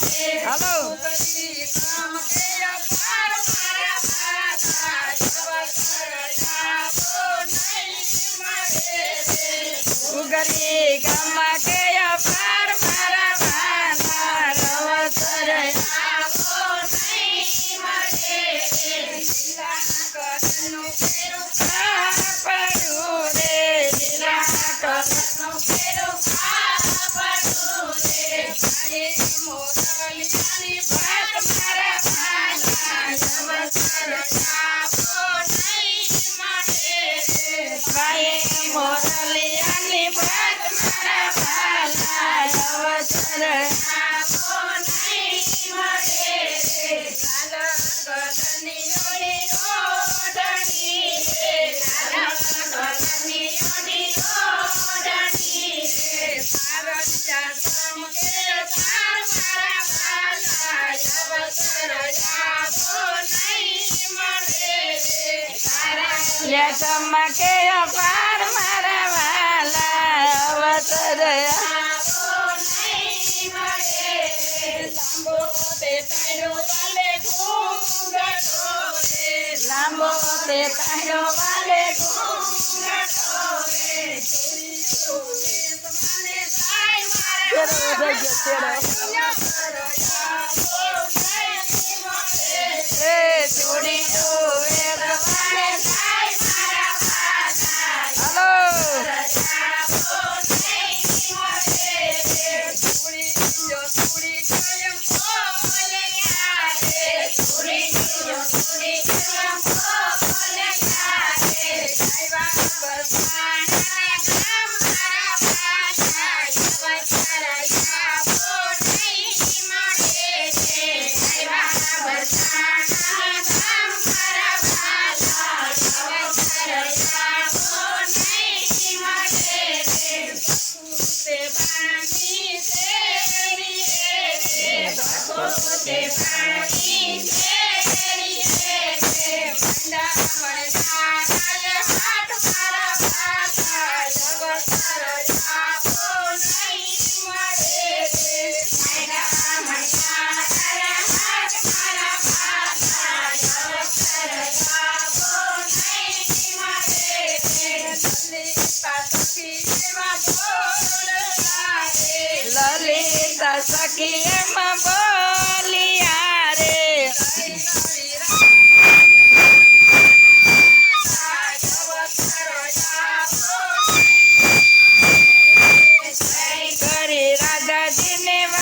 હાલો ઉગરી ગામમાં કે અપાર મારા વાલા રવસર આવો નહીં મળે લીલા કરનું ફેરું પડ્યું રે લીલા કરનું ફેરું પડ્યું રે મોરલિયાની ભાત મારા વાલા રવસર આવો નહીં મળે ભાઈ મોરલિયાની ભાત મારા વાલા રવસર આવો નહીં મળે લાલ કલરની ઓડી ઓઢણી રે લાલ કલરની ઓડી ઓઢણી રે સારસ્યા ચમકે તાર મારા વાલા રવસર આવો નહીં મળે સારસ્યા ચમકે અપાર મારા વાલા અવસર આવો નહીં મળે લાંબો તે તારો વાલે ઘૂંઘટો રે લાંબો તે તારો વાલે ઘૂંઘટો રે મને સાય મારા એ ચોરી લલિતા સખી